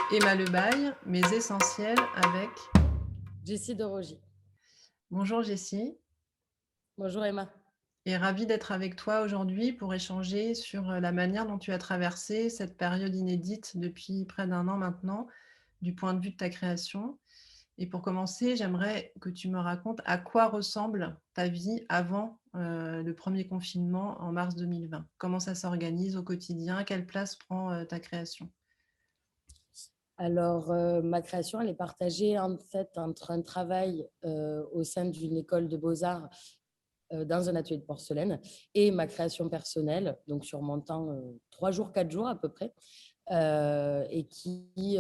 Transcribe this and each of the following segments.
Emma Lebaille, mes essentiels avec... Jessie de Rogy. Bonjour Jessie, Bonjour Emma. et ravie d'être avec toi aujourd'hui pour échanger sur la manière dont tu as traversé cette période inédite depuis près d'un an maintenant, du point de vue de ta création. Et pour commencer, j'aimerais que tu me racontes à quoi ressemble ta vie avant le premier confinement en mars 2020. Comment ça s'organise au quotidien? Quelle place prend ta création? Alors, ma création, elle est partagée en fait entre un travail au sein d'une école de beaux-arts dans un atelier de porcelaine et ma création personnelle, donc sur mon temps 3 jours, 4 jours à peu près, et qui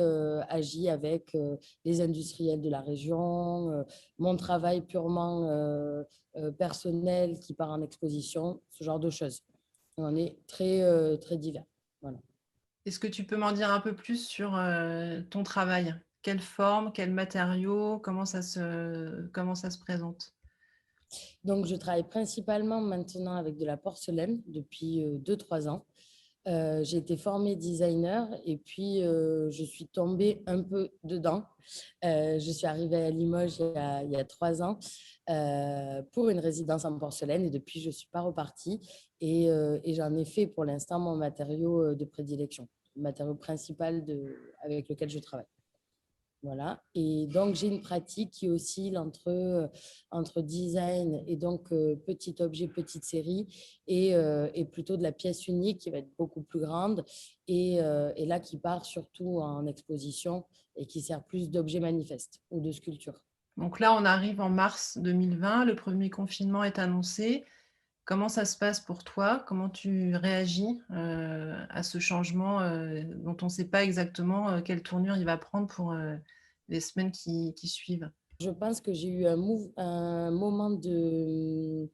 agit avec les industriels de la région, mon travail purement personnel qui part en exposition, ce genre de choses. On est très divers. Voilà. Est-ce que tu peux m'en dire un peu plus sur ton travail? Quelle forme, quels matériaux, comment ça se présente? Donc, je travaille principalement maintenant avec de la porcelaine depuis 2-3 ans. J'ai été formée designer et puis je suis tombée un peu dedans. Je suis arrivée à Limoges il y a 3 ans pour une résidence en porcelaine et depuis, je ne suis pas repartie et j'en ai fait pour l'instant mon matériau de prédilection, le matériau principal avec lequel je travaille. Voilà. Et donc, j'ai une pratique qui oscille entre design et donc petit objet, petite série et plutôt de la pièce unique qui va être beaucoup plus grande et là qui part surtout en exposition et qui sert plus d'objets manifestes ou de sculpture. Donc là, on arrive en mars 2020, le premier confinement est annoncé. Comment ça se passe pour toi? Comment tu réagis à ce changement dont on ne sait pas exactement quelle tournure il va prendre pour les semaines qui suivent? Je pense que j'ai eu un moment de,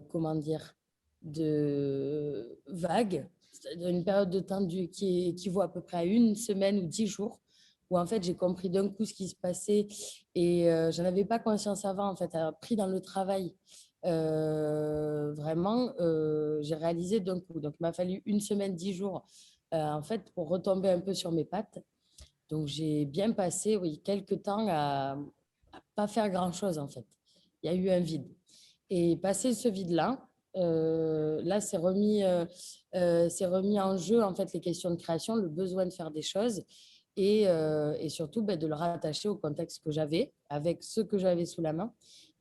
comment dire, de vague, c'est-à-dire une période de temps qui équivaut à peu près à une semaine ou 10 jours, où en fait j'ai compris d'un coup ce qui se passait et je n'avais pas conscience avant, en fait, pris dans le travail. Vraiment, j'ai réalisé d'un coup. Donc, il m'a fallu une semaine, 10 jours, en fait, pour retomber un peu sur mes pattes. Donc, j'ai bien passé, oui, quelques temps à pas faire grand-chose, en fait. Il y a eu un vide. Et passé ce vide-là, là, c'est remis en jeu, en fait, les questions de création, le besoin de faire des choses et surtout de le rattacher au contexte que j'avais, avec ce que j'avais sous la main.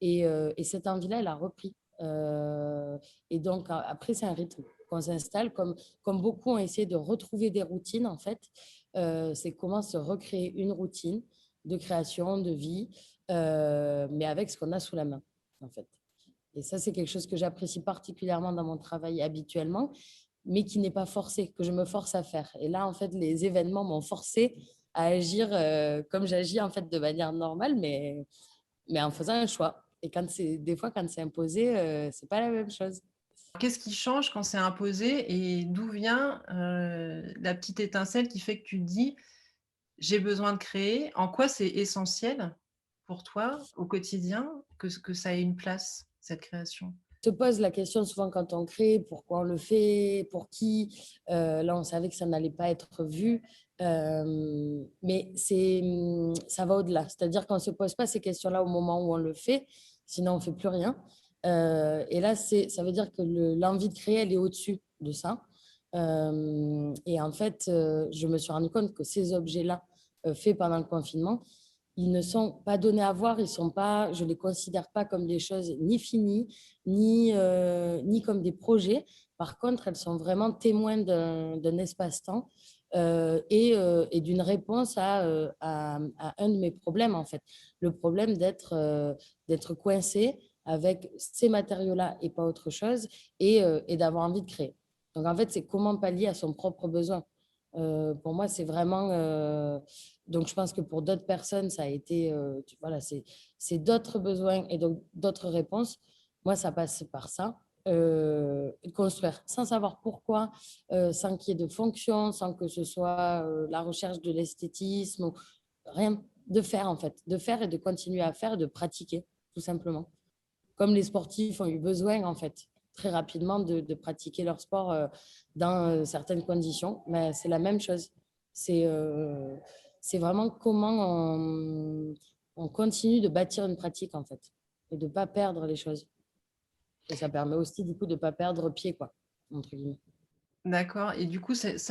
Et cette envie-là, elle a repris. Et donc, après, c'est un rythme qu'on s'installe, comme beaucoup ont essayé de retrouver des routines, en fait. C'est comment se recréer une routine de création, de vie, mais avec ce qu'on a sous la main, en fait. Et ça, c'est quelque chose que j'apprécie particulièrement dans mon travail habituellement, mais qui n'est pas forcé, que je me force à faire. Et là, en fait, les événements m'ont forcé à agir comme j'agis en fait de manière normale, mais en faisant un choix. Et des fois, quand c'est imposé, c'est pas la même chose. Qu'est-ce qui change quand c'est imposé et d'où vient la petite étincelle qui fait que tu te dis j'ai besoin de créer? En quoi c'est essentiel pour toi au quotidien que ça ait une place, cette création? Se pose la question souvent quand on crée, pourquoi on le fait, pour qui. Là, on savait que ça n'allait pas être vu. Mais ça va au-delà. C'est-à-dire qu'on ne se pose pas ces questions-là au moment où on le fait, sinon on ne fait plus rien. Et là, ça veut dire que l'envie de créer, elle est au-dessus de ça. Et en fait, je me suis rendu compte que ces objets-là, faits pendant le confinement, ils ne sont pas donnés à voir, je ne les considère pas comme des choses ni finies, ni comme des projets. Par contre, elles sont vraiment témoins d'un espace-temps et d'une réponse à un de mes problèmes, en fait. Le problème d'être coincé avec ces matériaux-là et pas autre chose et d'avoir envie de créer. Donc, en fait, c'est comment pallier à son propre besoin. Pour moi, c'est vraiment... donc, je pense que pour d'autres personnes, ça a été... voilà, c'est d'autres besoins et donc d'autres réponses. Moi, ça passe par ça. Construire sans savoir pourquoi, sans qu'il y ait de fonction, sans que ce soit la recherche de l'esthétisme, rien. De faire, en fait. De faire et de continuer à faire et de pratiquer, tout simplement. Comme les sportifs ont eu besoin, en fait, très rapidement de pratiquer leur sport dans certaines conditions. Mais c'est la même chose. C'est c'est vraiment comment on continue de bâtir une pratique, en fait, et de ne pas perdre les choses. Et ça permet aussi, du coup, de ne pas perdre pied, quoi, entre guillemets. D'accord et du coup, ce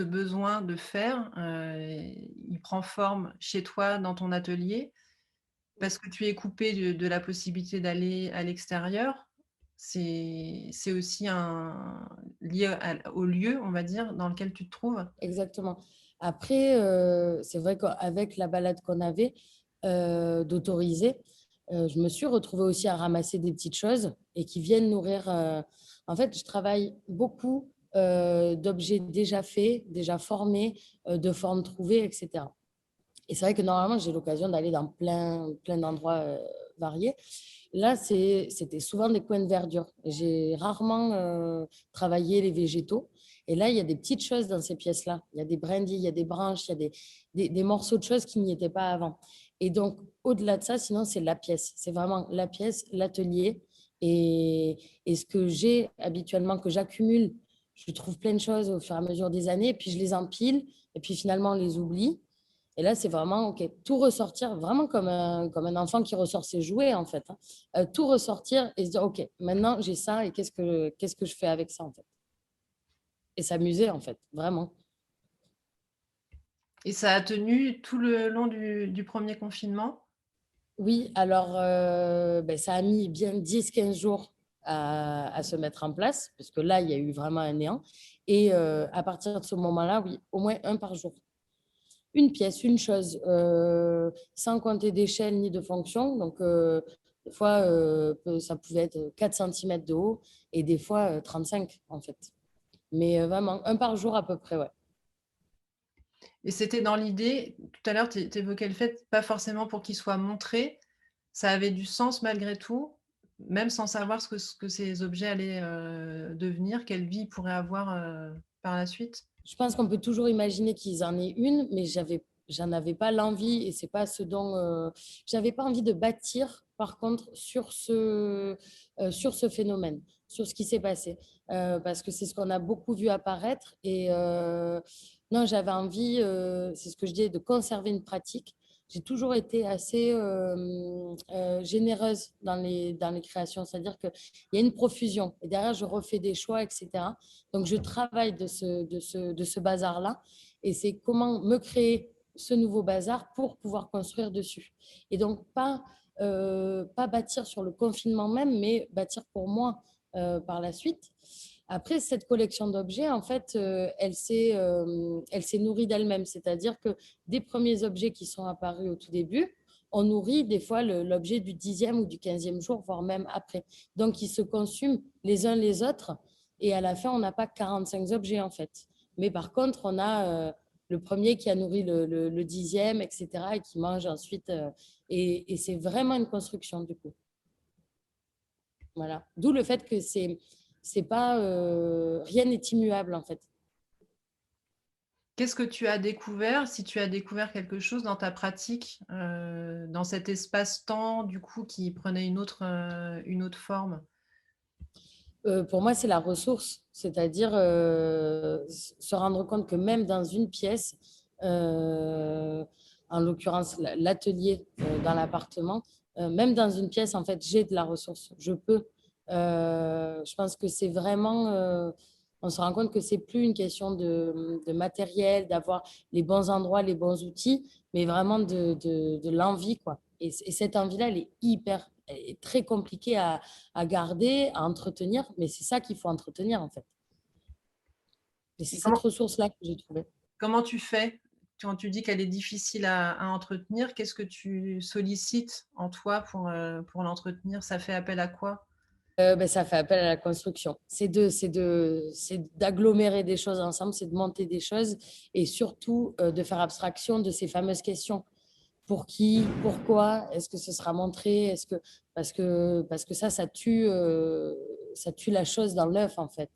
besoin de faire, il prend forme chez toi dans ton atelier parce que tu es coupé de la possibilité d'aller à l'extérieur? C'est aussi lié au lieu, on va dire, dans lequel tu te trouves? Exactement. Après, c'est vrai qu'avec la balade qu'on avait, d'autoriser, je me suis retrouvée aussi à ramasser des petites choses et qui viennent nourrir, en fait, je travaille beaucoup, d'objets déjà faits, déjà formés, de formes trouvées et cetera. Et c'est vrai que normalement, j'ai l'occasion d'aller dans plein d'endroits, variés. Là, c'était souvent des coins de verdure. J'ai rarement travaillé les végétaux. Et là, il y a des petites choses dans ces pièces-là. Il y a des brindilles, il y a des branches, il y a des morceaux de choses qui n'y étaient pas avant. Et donc, au-delà de ça, sinon, c'est la pièce. C'est vraiment la pièce, l'atelier. Et ce que j'ai habituellement, que j'accumule, je trouve plein de choses au fur et à mesure des années. Et puis, je les empile. Et puis, finalement, on les oublie. Et là, c'est vraiment ok, tout ressortir, vraiment comme un enfant qui ressort ses jouets, en fait. Hein. Tout ressortir et se dire, OK, maintenant j'ai ça et qu'est-ce que je fais avec ça, en fait. Et s'amuser, en fait, vraiment. Et ça a tenu tout le long du 1er confinement? Oui, alors, ben, ça a mis bien 10 15 jours à se mettre en place, parce que là, il y a eu vraiment un néant. Et à partir de ce moment-là, oui, au moins un par jour. Une pièce, une chose, sans compter d'échelle ni de fonction. Donc, des fois, ça pouvait être 4 centimètres de haut et des fois 35, en fait. Mais vraiment, un par jour à peu près, ouais. Et c'était dans l'idée tout à l'heure, tu évoquais le fait, pas forcément pour qu'il soit montré, ça avait du sens malgré tout, même sans savoir ce que ces objets allaient, devenir, quelle vie ils pourraient avoir, par la suite? Je pense qu'on peut toujours imaginer qu'ils en aient une, mais j'en avais pas l'envie et c'est pas ce dont j'avais pas envie de bâtir. Par contre, sur ce phénomène, sur ce qui s'est passé, parce que c'est ce qu'on a beaucoup vu apparaître et non, j'avais envie, c'est ce que je dis, de conserver une pratique. J'ai toujours été assez généreuse dans les créations, c'est-à-dire qu'il y a une profusion et derrière, je refais des choix, etc. Donc, je travaille de ce bazar-là et c'est comment me créer ce nouveau bazar pour pouvoir construire dessus. Et donc, pas bâtir sur le confinement même, mais bâtir pour moi par la suite. Après, cette collection d'objets, en fait, elle s'est nourrie d'elle-même. C'est-à-dire que des premiers objets qui sont apparus au tout début, on nourrit des fois l'objet du 10e ou du 15e jour, voire même après. Donc, ils se consument les uns les autres et à la fin, on n'a pas 45 objets, en fait. Mais par contre, on a le premier qui a nourri le 10e, etc., et qui mange ensuite. Et c'est vraiment une construction, du coup. Voilà. D'où le fait que c'est pas rien n'est immuable en fait. Qu'est-ce que tu as découvert, si tu as découvert quelque chose dans ta pratique, dans cet espace-temps du coup qui prenait une autre forme? Pour moi, c'est la ressource, c'est-à-dire se rendre compte que même dans une pièce, euh, en l'occurrence l'atelier dans l'appartement, même dans une pièce, en fait, j'ai de la ressource. Je peux. Je pense que c'est vraiment. On se rend compte que c'est plus une question de matériel, d'avoir les bons endroits, les bons outils, mais vraiment de l'envie, quoi. Et cette envie-là, elle est très compliquée à garder, à entretenir, mais c'est ça qu'il faut entretenir en fait. Et Et c'est cette ressource-là que j'ai trouvée. comment tu fais? Quand tu dis qu'elle est difficile à entretenir, qu'est-ce que tu sollicites en toi pour l'entretenir? Ça fait appel à quoi? Ben, ça fait appel à la construction. C'est d'agglomérer des choses ensemble, c'est de monter des choses et surtout de faire abstraction de ces fameuses questions. Pour qui? Pourquoi? Est-ce que ce sera montré? Parce que ça tue la chose dans l'œuf en fait.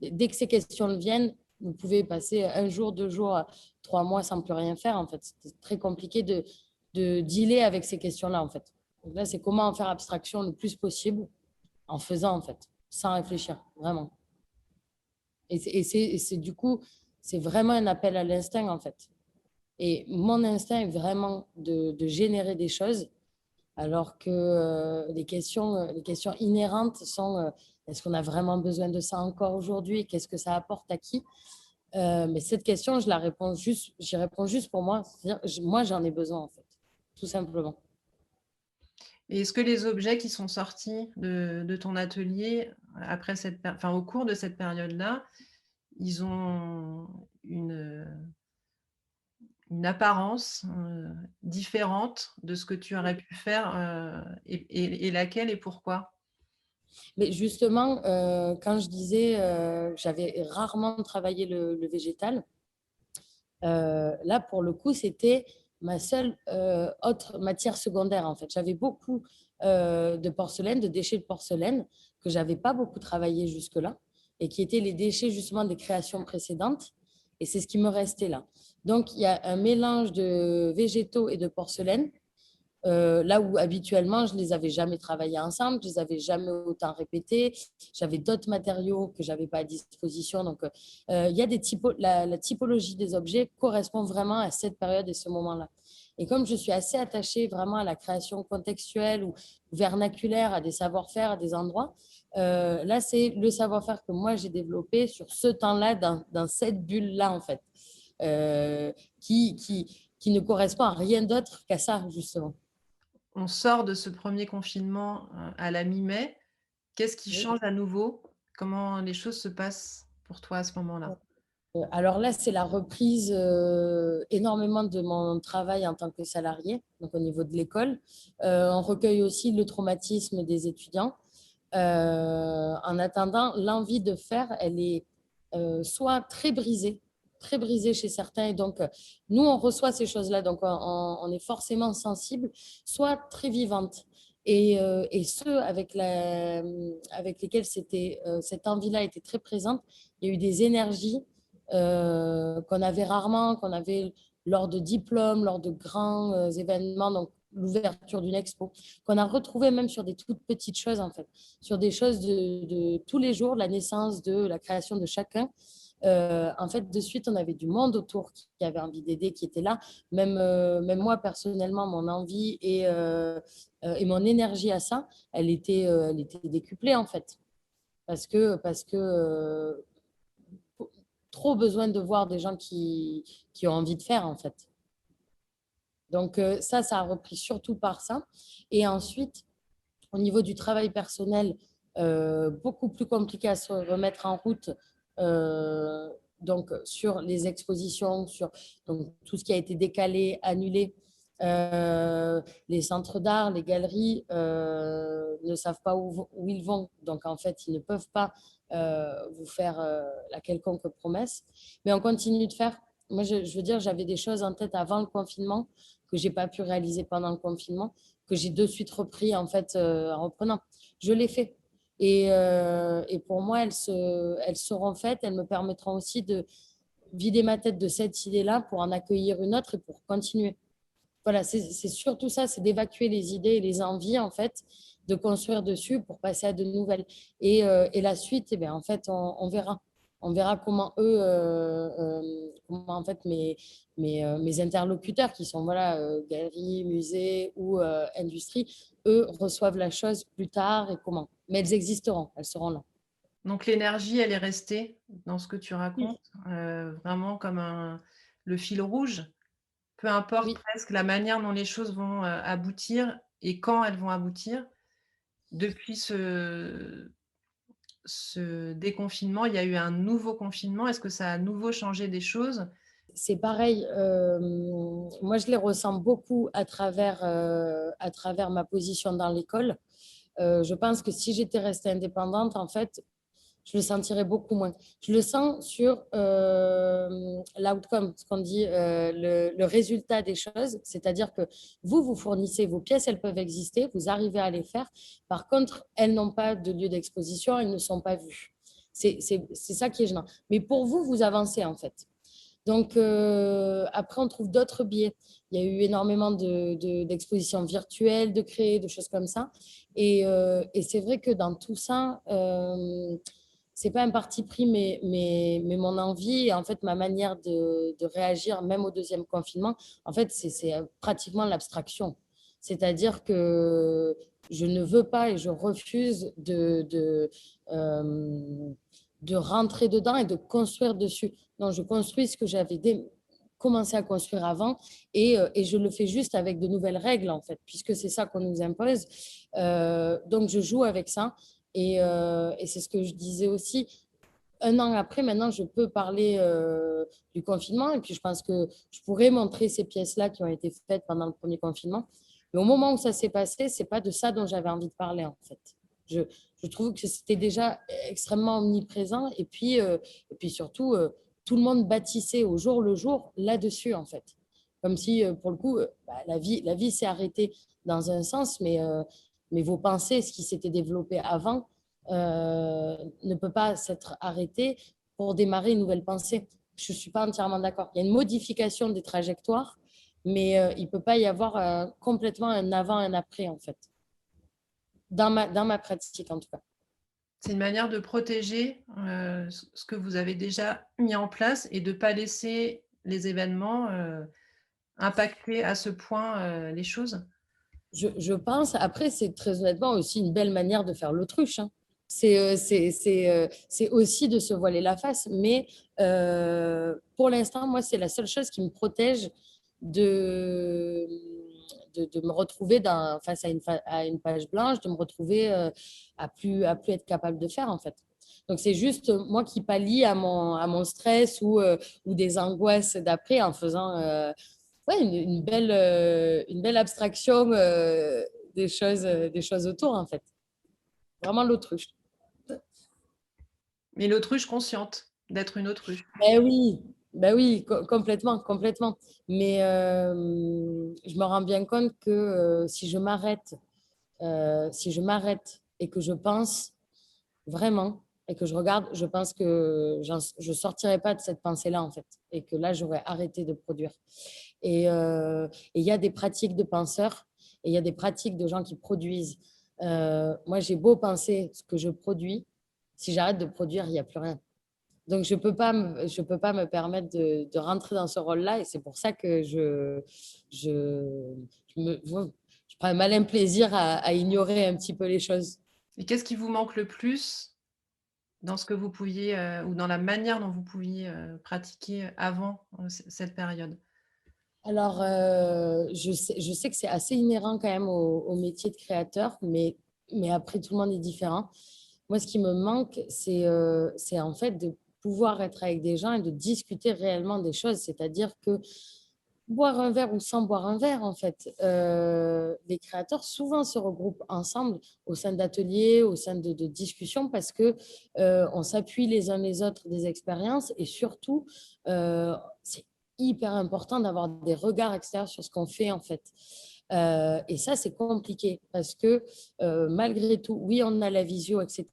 Dès que ces questions viennent, vous pouvez passer un jour, 2 jours, 3 mois sans plus rien faire. En fait, c'est très compliqué de dealer avec ces questions-là. En fait, donc là, c'est comment en faire abstraction le plus possible en faisant en fait, sans réfléchir, vraiment. Et c'est du coup, c'est vraiment un appel à l'instinct, en fait. Et mon instinct est vraiment de générer des choses, alors que les questions inhérentes sont est-ce qu'on a vraiment besoin de ça encore aujourd'hui? Qu'est-ce que ça apporte à qui? Mais cette question, j'y réponds juste pour moi. C'est-à-dire, moi, j'en ai besoin, en fait, tout simplement. Et est-ce que les objets qui sont sortis de ton atelier après enfin, au cours de cette période-là, ils ont une apparence différente de ce que tu aurais pu faire et laquelle et pourquoi? Mais justement, quand je disais j'avais rarement travaillé le végétal, là, pour le coup, c'était ma seule autre matière secondaire, en fait. J'avais beaucoup de porcelaine, de déchets de porcelaine que j'avais pas beaucoup travaillé jusque-là et qui étaient les déchets justement des créations précédentes. Et c'est ce qui me restait là. Donc, il y a un mélange de végétaux et de porcelaine là où habituellement, je ne les avais jamais travaillés ensemble, je ne les avais jamais autant répétés. J'avais d'autres matériaux que je n'avais pas à disposition. Donc, il y a la typologie des objets correspond vraiment à cette période et ce moment-là. Et comme je suis assez attachée vraiment à la création contextuelle ou vernaculaire, à des savoir-faire, à des endroits, là, c'est le savoir-faire que moi, j'ai développé sur ce temps-là, dans cette bulle-là, en fait, euh, qui ne correspond à rien d'autre qu'à ça, justement. On sort de ce premier confinement à la mi-mai. Qu'est-ce qui Oui. change à nouveau? Comment les choses se passent pour toi à ce moment-là? Alors là, c'est la reprise énormément de mon travail en tant que salarié, donc au niveau de l'école. On recueille aussi le traumatisme des étudiants. En attendant, l'envie de faire, elle est soit très brisée chez certains. Et donc, nous, on reçoit ces choses-là, donc on est forcément sensible, soit très vivante. Et ceux avec lesquels cette envie-là était très présente, il y a eu des énergies qu'on avait rarement, qu'on avait lors de diplômes, lors de grands événements, donc l'ouverture d'une expo, qu'on a retrouvé même sur des toutes petites choses en fait, sur des choses de tous les jours, la naissance, de la création de chacun. En fait, de suite, on avait du monde autour qui avait envie d'aider, qui était là. Même moi, personnellement, mon envie et mon énergie à ça, elle était décuplée en fait. Parce que trop besoin de voir des gens qui ont envie de faire, en fait. Donc, ça a repris surtout par ça. Et ensuite, au niveau du travail personnel, beaucoup plus compliqué à se remettre en route. euh, donc, sur les expositions, sur donc, tout ce qui a été décalé, annulé. Les centres d'art, les galeries ne savent pas où ils vont. Donc, en fait, ils ne peuvent pas vous faire la quelconque promesse. Mais on continue de faire. Moi, je veux dire, j'avais des choses en tête avant le confinement que j'ai pas pu réaliser pendant le confinement, que j'ai de suite repris en fait en reprenant. Je l'ai fait. Et pour moi, elles seront faites. Elles me permettront aussi de vider ma tête de cette idée-là pour en accueillir une autre et pour continuer. Voilà, c'est surtout ça, c'est d'évacuer les idées et les envies, en fait, de construire dessus pour passer à de nouvelles. Et la suite, eh bien, en fait, on verra. On verra comment eux, comment en fait mes interlocuteurs qui sont voilà, galeries, musées ou industrie, eux reçoivent la chose plus tard et comment. Mais elles existeront, elles seront là. Donc l'énergie, elle est restée dans ce que tu Oui, racontes, vraiment comme le fil rouge, peu importe oui. presque la manière dont les choses vont aboutir et quand elles vont aboutir. Depuis ce déconfinement, il y a eu un nouveau confinement. Est-ce que ça a à nouveau changé des choses? C'est pareil, moi je les ressens beaucoup à travers ma position dans l'école. Je pense que si j'étais restée indépendante, en fait, je le sentirais beaucoup moins. Je le sens sur l'outcome, ce qu'on dit, le résultat des choses, c'est-à-dire que vous fournissez vos pièces, elles peuvent exister, vous arrivez à les faire. Par contre, elles n'ont pas de lieu d'exposition, elles ne sont pas vues. C'est ça qui est gênant. Mais pour vous, vous avancez en fait. Donc, après, on trouve d'autres biais. Il y a eu énormément d'expositions virtuelles, de créer, de choses comme ça. Et c'est vrai que dans tout ça, c'est pas un parti pris, mais mon envie et en fait ma manière de réagir, même au deuxième confinement, en fait, c'est pratiquement l'abstraction. C'est-à-dire que je ne veux pas et je refuse euh, de rentrer dedans et de construire dessus. Donc, je construis ce que j'avais commencé à construire avant et je le fais juste avec de nouvelles règles, en fait, puisque c'est ça qu'on nous impose. Donc, je joue avec ça. Et c'est ce que je disais aussi. Un an après, maintenant, je peux parler du confinement. Et puis, je pense que je pourrais montrer ces pièces-là qui ont été faites pendant le premier confinement. Mais au moment où ça s'est passé, c'est pas de ça dont j'avais envie de parler, en fait. Je, je trouve que c'était déjà extrêmement omniprésent. Et puis surtout, tout le monde bâtissait au jour le jour là-dessus, en fait. Comme si, pour le coup, bah, la vie s'est arrêtée dans un sens, mais vos pensées, ce qui s'était développé avant, ne peut pas s'être arrêté pour démarrer une nouvelle pensée. Je ne suis pas entièrement d'accord. Il y a une modification des trajectoires, mais il ne peut pas y avoir complètement un avant, un après, en fait. Dans ma pratique, en tout cas. C'est une manière de protéger ce que vous avez déjà mis en place et de ne pas laisser les événements impacter à ce point les choses. Je pense, après, c'est très honnêtement aussi une belle manière de faire l'autruche. Hein. C'est aussi de se voiler la face. Mais pour l'instant, moi, c'est la seule chose qui me protège de, de me retrouver face à une page blanche, de me retrouver à plus être capable de faire, en fait. Donc, c'est juste moi qui pallie à mon stress ou des angoisses d'après en faisant ouais, une belle abstraction des choses autour, en fait. Vraiment l'autruche. Mais l'autruche consciente, d'être une autruche. Ben oui, complètement, complètement. Mais je me rends bien compte que si je m'arrête et que je pense vraiment et que je regarde, je pense que je sortirai pas de cette pensée-là, en fait, et que là, j'aurais arrêté de produire. Et il y a des pratiques de penseurs et il y a des pratiques de gens qui produisent. Moi, j'ai beau penser ce que je produis, si j'arrête de produire, il n'y a plus rien. Donc, je peux pas me permettre de rentrer dans ce rôle-là et c'est pour ça que je prends un malin plaisir à ignorer un petit peu les choses. Et qu'est-ce qui vous manque le plus dans ce que vous pouviez ou dans la manière dont vous pouviez pratiquer avant cette période? Alors, je sais que c'est assez inhérent quand même au métier de créateur, mais après, tout le monde est différent. Moi, ce qui me manque, c'est en fait de pouvoir être avec des gens et de discuter réellement des choses. C'est-à-dire que boire un verre ou sans boire un verre, en fait, les créateurs souvent se regroupent ensemble au sein d'ateliers, au sein de discussions, parce que on s'appuie les uns les autres des expériences et surtout, c'est hyper important d'avoir des regards extérieurs sur ce qu'on fait, en fait. Et ça, c'est compliqué parce que malgré tout, oui, on a la visio, etc.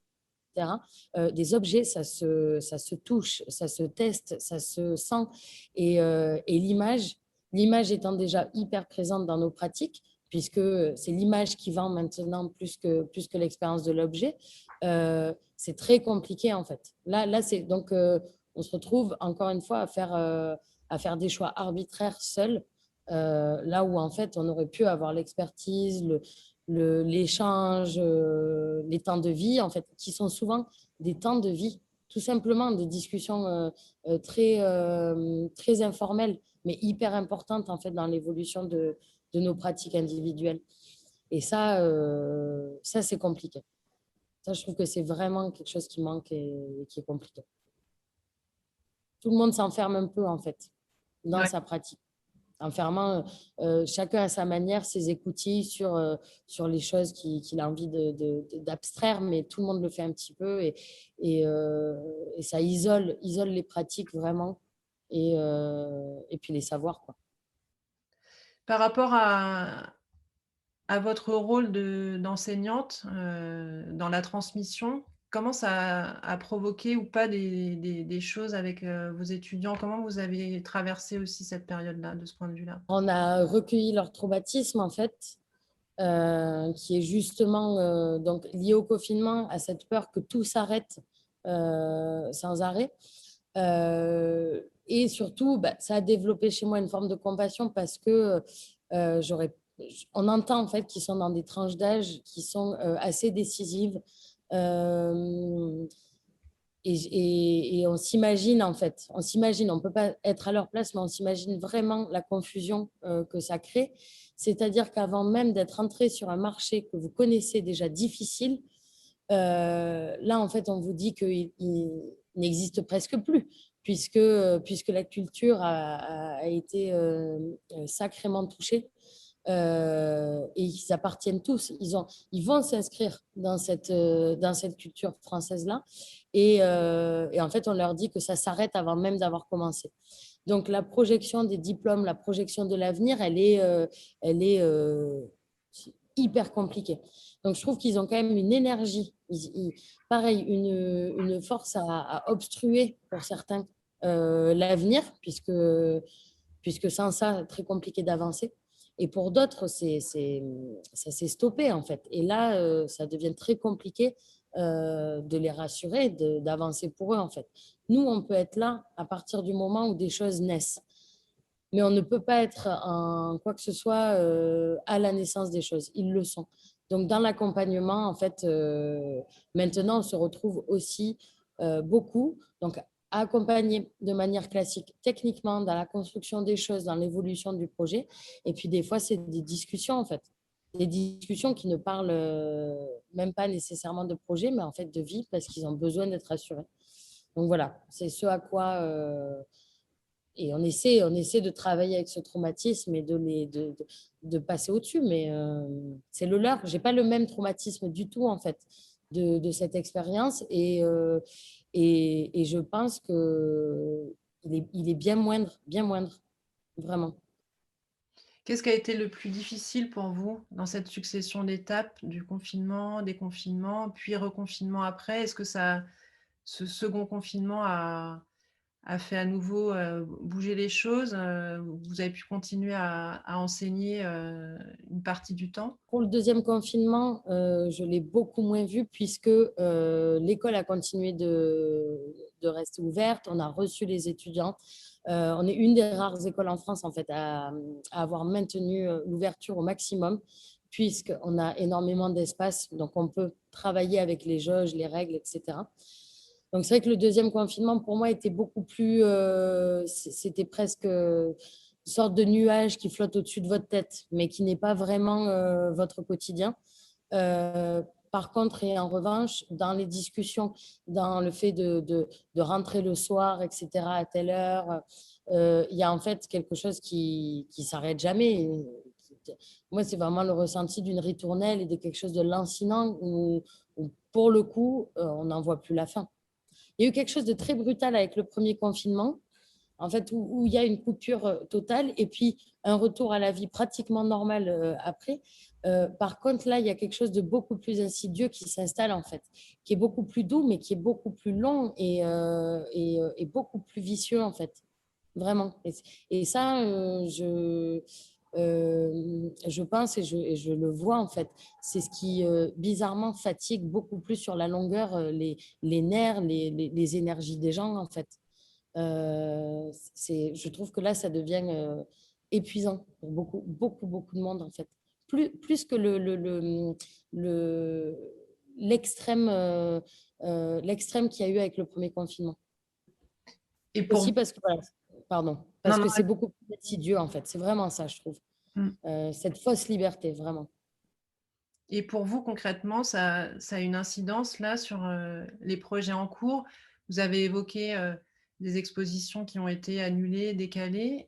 Des objets, ça se touche, ça se teste, ça se sent. Et l'image étant déjà hyper présente dans nos pratiques, puisque c'est l'image qui vend maintenant plus que l'expérience de l'objet, c'est très compliqué en fait. Là c'est donc on se retrouve encore une fois à faire des choix arbitraires seuls, là où en fait on aurait pu avoir l'expertise, l'échange, les temps de vie, en fait, qui sont souvent des temps de vie, tout simplement des discussions très informelles, mais hyper importantes, en fait, dans l'évolution de nos pratiques individuelles. Et ça c'est compliqué. Ça, je trouve que c'est vraiment quelque chose qui manque et qui est compliqué. Tout le monde s'enferme un peu, en fait, dans Ouais. sa pratique en fermant chacun à sa manière ses écoutilles sur les choses qu'il a envie d'abstraire, mais tout le monde le fait un petit peu et ça isole les pratiques vraiment et puis les savoirs, quoi. Par rapport à votre rôle d'enseignante dans la transmission, comment ça a provoqué ou pas des choses avec vos étudiants? Comment vous avez traversé aussi cette période-là, de ce point de vue-là? On a recueilli leur traumatisme, en fait, qui est justement donc lié au confinement, à cette peur que tout s'arrête sans arrêt. Et surtout, bah, ça a développé chez moi une forme de compassion parce que j'aurais, on entend en fait qu'ils sont dans des tranches d'âge qui sont assez décisives. Euh, et on s'imagine en fait, on ne peut pas être à leur place, mais on s'imagine vraiment la confusion que ça crée. C'est-à-dire qu'avant même d'être entré sur un marché que vous connaissez déjà difficile, là en fait on vous dit qu'il n'existe presque plus, puisque la culture a été sacrément touchée. Et ils appartiennent tous, ils vont s'inscrire dans cette culture française-là. Et en fait, on leur dit que ça s'arrête avant même d'avoir commencé. Donc, la projection des diplômes, la projection de l'avenir, elle est hyper compliquée. Donc, je trouve qu'ils ont quand même une énergie, pareil, une force à obstruer pour certains l'avenir, puisque sans ça, très compliqué d'avancer. Et pour d'autres, ça s'est stoppé en fait. Et là, ça devient très compliqué de les rassurer, d'avancer pour eux en fait. Nous, on peut être là à partir du moment où des choses naissent. Mais on ne peut pas être en quoi que ce soit à la naissance des choses. Ils le sont. Donc, dans l'accompagnement, en fait, maintenant, on se retrouve aussi beaucoup. Donc, à accompagner de manière classique, techniquement, dans la construction des choses, dans l'évolution du projet. Et puis, des fois, c'est des discussions, en fait. Des discussions qui ne parlent même pas nécessairement de projet, mais en fait de vie, parce qu'ils ont besoin d'être rassurés. Donc, voilà, c'est ce à quoi et on essaie de travailler avec ce traumatisme et de passer au-dessus, mais c'est le leur. Je n'ai pas le même traumatisme du tout, en fait, de cette expérience. Et je pense qu'il est bien moindre, vraiment. Qu'est-ce qui a été le plus difficile pour vous dans cette succession d'étapes du confinement, déconfinement, puis reconfinement après? Est-ce que ce second confinement a fait à nouveau bouger les choses? Vous avez pu continuer à enseigner une partie du temps? Pour le deuxième confinement, je l'ai beaucoup moins vu puisque l'école a continué de rester ouverte. On a reçu les étudiants. On est une des rares écoles en France en fait à avoir maintenu l'ouverture au maximum puisqu'on a énormément d'espace. Donc, on peut travailler avec les jauges, les règles, etc. Donc, c'est vrai que le deuxième confinement, pour moi, était beaucoup plus... c'était presque une sorte de nuage qui flotte au-dessus de votre tête, mais qui n'est pas vraiment votre quotidien. Euh, Par contre, et en revanche, dans les discussions, dans le fait de rentrer le soir, etc., à telle heure, il y a en fait quelque chose qui s'arrête jamais. Moi, c'est vraiment le ressenti d'une ritournelle et de quelque chose de lancinant où pour le coup, on n'en voit plus la fin. Il y a eu quelque chose de très brutal avec le premier confinement, en fait, où il y a une coupure totale et puis un retour à la vie pratiquement normale après. Par contre, là, il y a quelque chose de beaucoup plus insidieux qui s'installe, en fait, qui est beaucoup plus doux, mais qui est beaucoup plus long et beaucoup plus vicieux, en fait, vraiment. Et ça, je pense et je le vois, en fait. C'est ce qui, bizarrement, fatigue beaucoup plus sur la longueur les nerfs, les énergies des gens, en fait. Je trouve que là, ça devient épuisant pour beaucoup de monde, en fait. Plus que le, l'extrême, l'extrême qu'il y a eu avec le premier confinement. Et pour Aussi parce que, voilà, pardon, non, parce non, que c'est beaucoup plus insidieux, en fait. C'est vraiment ça, je trouve. mm. Cette fausse liberté, vraiment. Et pour vous, concrètement, ça a une incidence là sur les projets en cours. Vous avez évoqué des expositions qui ont été annulées, décalées.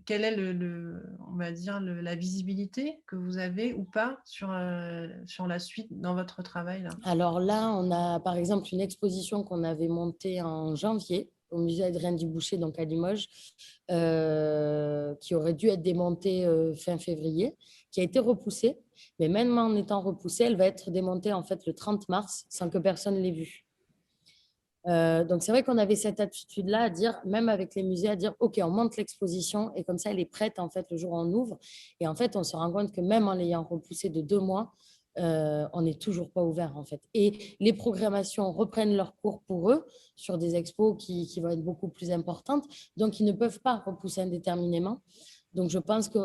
Quelle est on va dire, la visibilité que vous avez ou pas sur la suite dans votre travail là? Alors là, on a par exemple une exposition qu'on avait montée en janvier au musée Adrien Duboucher, donc à Limoges, qui aurait dû être démontée fin février, qui a été repoussée. Mais même en étant repoussée, elle va être démontée en fait le 30 mars sans que personne l'ait vue. Donc c'est vrai qu'on avait cette attitude-là à dire, même avec les musées, à dire ok, on monte l'exposition et comme ça elle est prête en fait le jour où on ouvre. Et en fait, on se rend compte que même en l'ayant repoussée de 2 mois, on n'est toujours pas ouvert en fait. Et les programmations reprennent leur cours pour eux sur des expos qui vont être beaucoup plus importantes, donc ils ne peuvent pas repousser indéterminément. Donc je pense que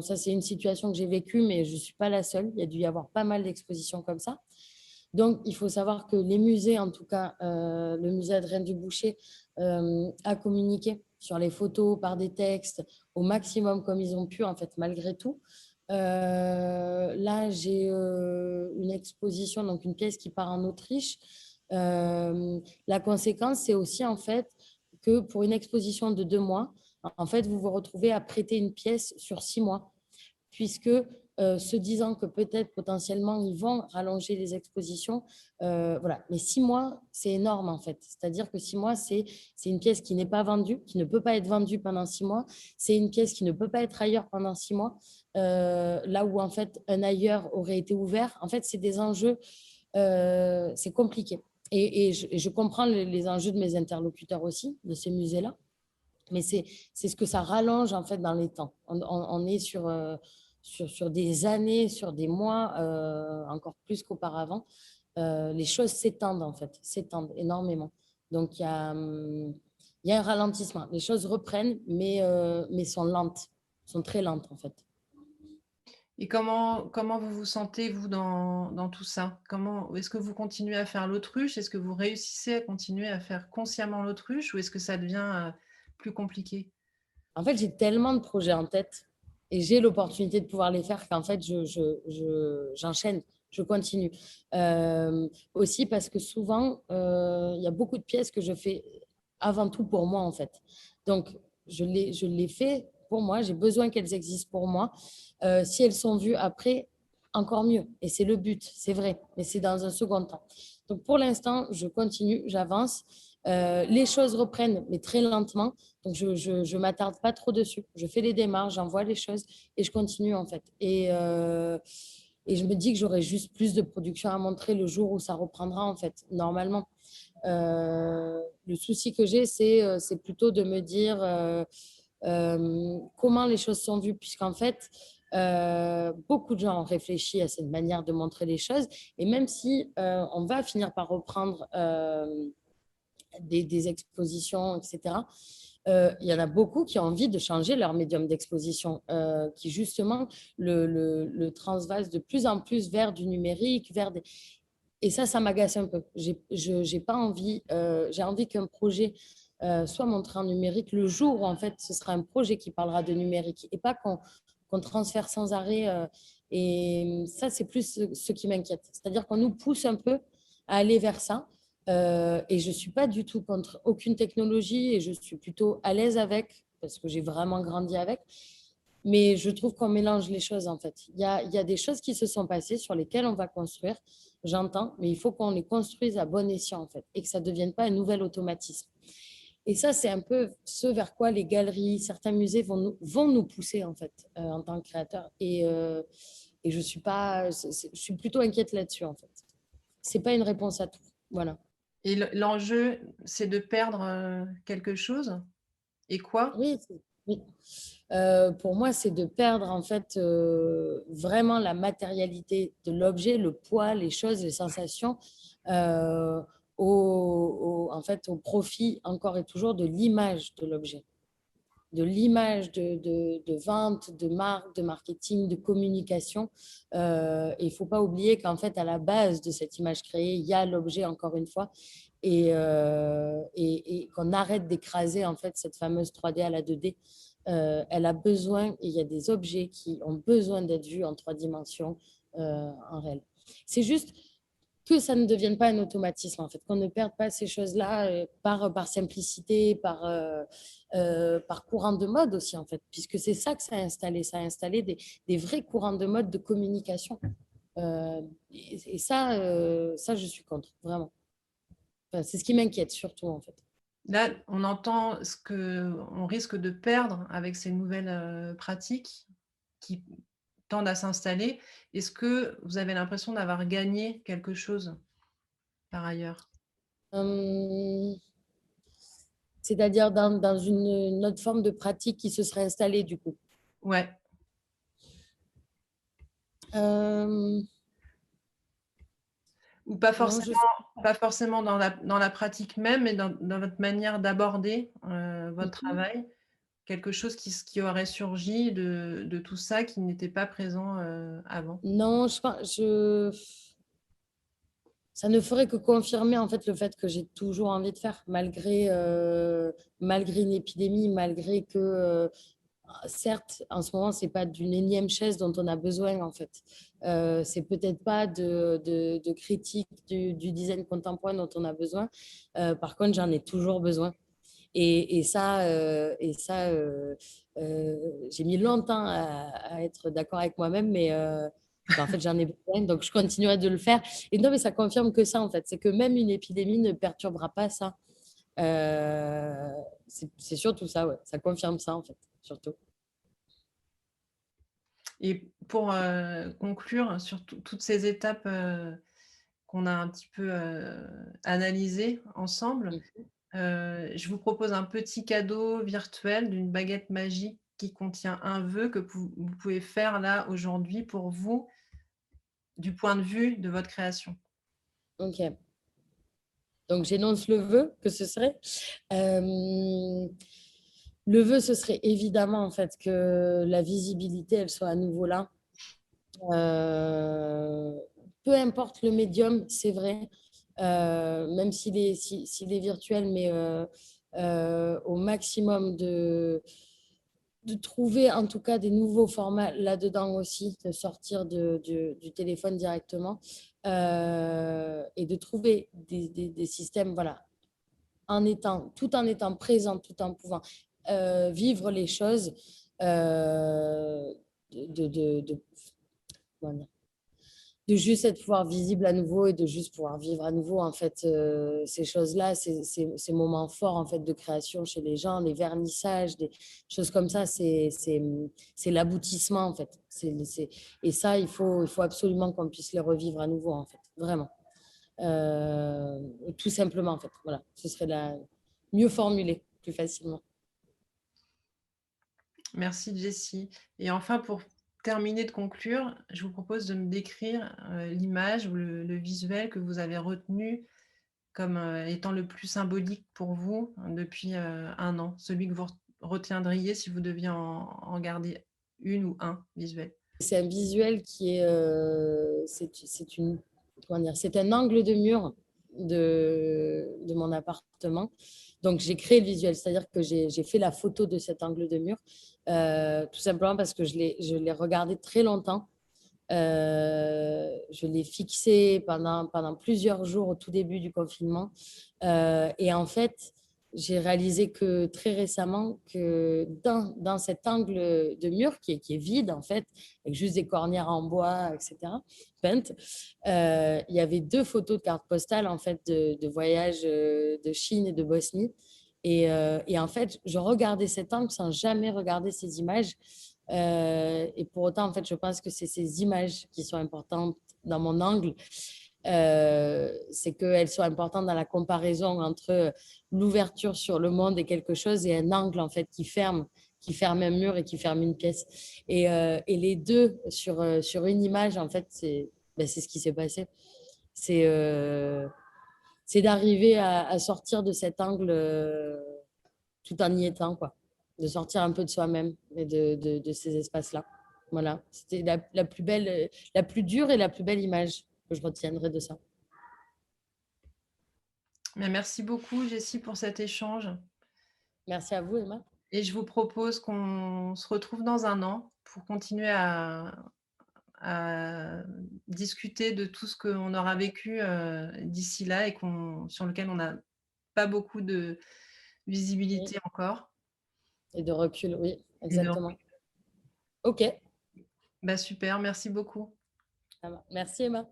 ça c'est une situation que j'ai vécue, mais je ne suis pas la seule. Il y a dû y avoir pas mal d'expositions comme ça. Donc, il faut savoir que les musées, en tout cas, le musée Adrien Duboucher, a communiqué sur les photos, par des textes, au maximum comme ils ont pu, en fait, malgré tout. Là, j'ai une exposition, donc une pièce qui part en Autriche. La conséquence, c'est aussi, en fait, que pour une exposition de 2 mois, en fait, vous vous retrouvez à prêter une pièce sur 6 mois, puisque se disant que peut-être potentiellement ils vont rallonger les expositions. Voilà. Mais 6 mois, c'est énorme en fait. C'est-à-dire que 6 mois, c'est une pièce qui n'est pas vendue, qui ne peut pas être vendue pendant 6 mois. C'est une pièce qui ne peut pas être ailleurs pendant 6 mois. Là où en fait un ailleurs aurait été ouvert. En fait, c'est des enjeux, c'est compliqué. Et je comprends les enjeux de mes interlocuteurs aussi, de ces musées-là. Mais c'est ce que ça rallonge en fait dans les temps. On est sur des années, sur des mois, encore plus qu'auparavant. Les choses s'étendent en fait, s'étendent énormément. Donc il y a un ralentissement. Les choses reprennent, mais sont lentes, sont très lentes en fait. Et comment vous vous sentez, vous, dans tout ça? Est-ce que vous continuez à faire l'autruche? Est-ce que vous réussissez à continuer à faire consciemment l'autruche ou est-ce que ça devient, plus compliqué? En fait, j'ai tellement de projets en tête et j'ai l'opportunité de pouvoir les faire qu'en fait, j'enchaîne, je continue. Aussi parce que souvent, il y a beaucoup de pièces que je fais avant tout pour moi, en fait. Donc, je les fais pour moi, j'ai besoin qu'elles existent pour moi. Si elles sont vues après, encore mieux. Et c'est le but, c'est vrai, mais c'est dans un second temps. Donc, pour l'instant, je continue, j'avance. Les choses reprennent, mais très lentement. Donc, je m'attarde pas trop dessus. Je fais les démarches, j'envoie les choses et je continue en fait. Et je me dis que j'aurai juste plus de production à montrer le jour où ça reprendra en fait, normalement. Le souci que j'ai, c'est plutôt de me dire comment les choses sont vues, puisqu'en fait, beaucoup de gens ont réfléchi à cette manière de montrer les choses. Et même si on va finir par reprendre des expositions, etc., il y en a beaucoup qui ont envie de changer leur médium d'exposition, qui justement le transvasent de plus en plus vers du numérique, vers des... Et ça m'agace un peu. J'ai pas envie, j'ai envie qu'un projet soit montré en numérique le jour où en fait ce sera un projet qui parlera de numérique et pas qu'on transfère sans arrêt. Et ça, c'est plus ce qui m'inquiète. C'est-à-dire qu'on nous pousse un peu à aller vers ça. Et je ne suis pas du tout contre aucune technologie et je suis plutôt à l'aise avec parce que j'ai vraiment grandi avec. Mais je trouve qu'on mélange les choses en fait. Il y a des choses qui se sont passées sur lesquelles on va construire, j'entends, mais il faut qu'on les construise à bon escient en fait et que ça ne devienne pas un nouvel automatisme. Et ça, c'est un peu ce vers quoi les galeries, certains musées vont nous pousser en fait en tant que créateurs. Et je suis pas, je suis plutôt inquiète là-dessus en fait. C'est pas une réponse à tout. Voilà. Et l'enjeu, c'est de perdre, quelque chose? Et quoi? Oui, oui. Pour moi, c'est de perdre en fait vraiment la matérialité de l'objet, le poids, les choses, les sensations, euh, en fait, au profit encore et toujours de l'image de l'objet, de l'image de vente, de marque, de marketing, de communication. Et il ne faut pas oublier qu'en fait, à la base de cette image créée, il y a l'objet, encore une fois, et qu'on arrête d'écraser en fait cette fameuse 3D à la 2D. Elle a besoin, il y a des objets qui ont besoin d'être vus en 3 dimensions en réel. C'est juste que ça ne devienne pas un automatisme, en fait, qu'on ne perde pas ces choses-là par simplicité, par courant de mode aussi, en fait, puisque c'est ça que ça a installé. Ça a installé des vrais courants de mode de communication. Et ça, je suis contre, vraiment. Enfin, c'est ce qui m'inquiète surtout, en fait. Là, on entend ce qu'on risque de perdre avec ces nouvelles, pratiques qui tendent à s'installer. Est-ce que vous avez l'impression d'avoir gagné quelque chose par ailleurs? Hum, C'est-à-dire dans une autre forme de pratique qui se serait installée, du coup. Ouais. Euh, Ou Non, je pas forcément dans la pratique même, mais dans votre manière d'aborder, votre mmh travail? Quelque chose qui aurait surgi de tout ça, qui n'était pas présent, avant? Non, ça ne ferait que confirmer, en fait, le fait que j'ai toujours envie de faire malgré une épidémie, malgré que, certes, en ce moment, c'est pas d'une énième chaise dont on a besoin, en fait. C'est peut-être pas de critique du design contemporain dont on a besoin. Par contre, j'en ai toujours besoin. J'ai mis longtemps à être d'accord avec moi-même, mais en fait, j'en ai besoin, donc je continuerai de le faire. Et non, mais ça confirme que ça, en fait, c'est que même une épidémie ne perturbera pas ça. Euh, c'est surtout ça, ouais. Ça confirme ça, en fait, surtout. Et pour, conclure sur toutes ces étapes, qu'on a un petit peu, analysées ensemble, Mhm. je vous propose un petit cadeau virtuel d'une baguette magique qui contient un vœu que vous pouvez faire là, aujourd'hui, pour vous, du point de vue de votre création. Ok. Donc, j'énonce le vœu que ce serait. Euh, le vœu, ce serait évidemment, en fait, que la visibilité, elle soit à nouveau là. Euh, Peu importe le médium, c'est vrai, même s'il est virtuel, mais au maximum de trouver en tout cas des nouveaux formats là-dedans aussi, de sortir du téléphone directement et de trouver des systèmes, voilà, tout en étant présent, tout en pouvant vivre les choses de comment dire, de juste être pouvoir visible à nouveau et de juste pouvoir vivre à nouveau en fait ces choses-là, ces moments forts en fait de création chez les gens, les vernissages, des choses comme ça, c'est l'aboutissement en fait. Et ça, il faut absolument qu'on puisse les revivre à nouveau en fait, vraiment. Tout simplement en fait, voilà, ce serait mieux formulé plus facilement. Merci Jessie. Et enfin, pour terminer de conclure, je vous propose de me décrire l'image ou le visuel que vous avez retenu comme étant le plus symbolique pour vous depuis un an, celui que vous retiendriez si vous deviez en garder une ou un visuel. C'est un visuel qui est, c'est une, comment dire, c'est un angle de mur de mon appartement. Donc j'ai créé le visuel, c'est-à-dire que j'ai fait la photo de cet angle de mur, tout simplement parce que je l'ai regardé très longtemps. Je l'ai fixé pendant plusieurs jours au tout début du confinement. Et en fait, j'ai réalisé que très récemment que dans cet angle de mur qui est vide en fait, avec juste des cornières en bois, etc., peintes, il y avait deux photos de cartes postales en fait de voyages de Chine et de Bosnie. Et en fait, je regardais cet angle sans jamais regarder ces images. Et pour autant, en fait, je pense que c'est ces images qui sont importantes dans mon angle. C'est qu'elles sont importantes dans la comparaison entre l'ouverture sur le monde et quelque chose et un angle, en fait, qui ferme un mur et qui ferme une pièce. Et les deux sur une image, en fait, c'est ce qui s'est passé. C'est c'est d'arriver à sortir de cet angle tout en y étant, quoi. De sortir un peu de soi-même et de ces espaces-là. Voilà, c'était la plus belle, la plus dure et la plus belle image que je retiendrai de ça. Mais merci beaucoup Jessie pour cet échange Merci à vous, Emma. et je vous propose qu'on se retrouve dans un an pour continuer à discuter de tout ce qu'on aura vécu d'ici là et sur lequel on n'a pas beaucoup de Oui. visibilité encore. Et de recul, oui, Et de... exactement. Ok, Bah super, merci beaucoup. ça va. Merci, Emma.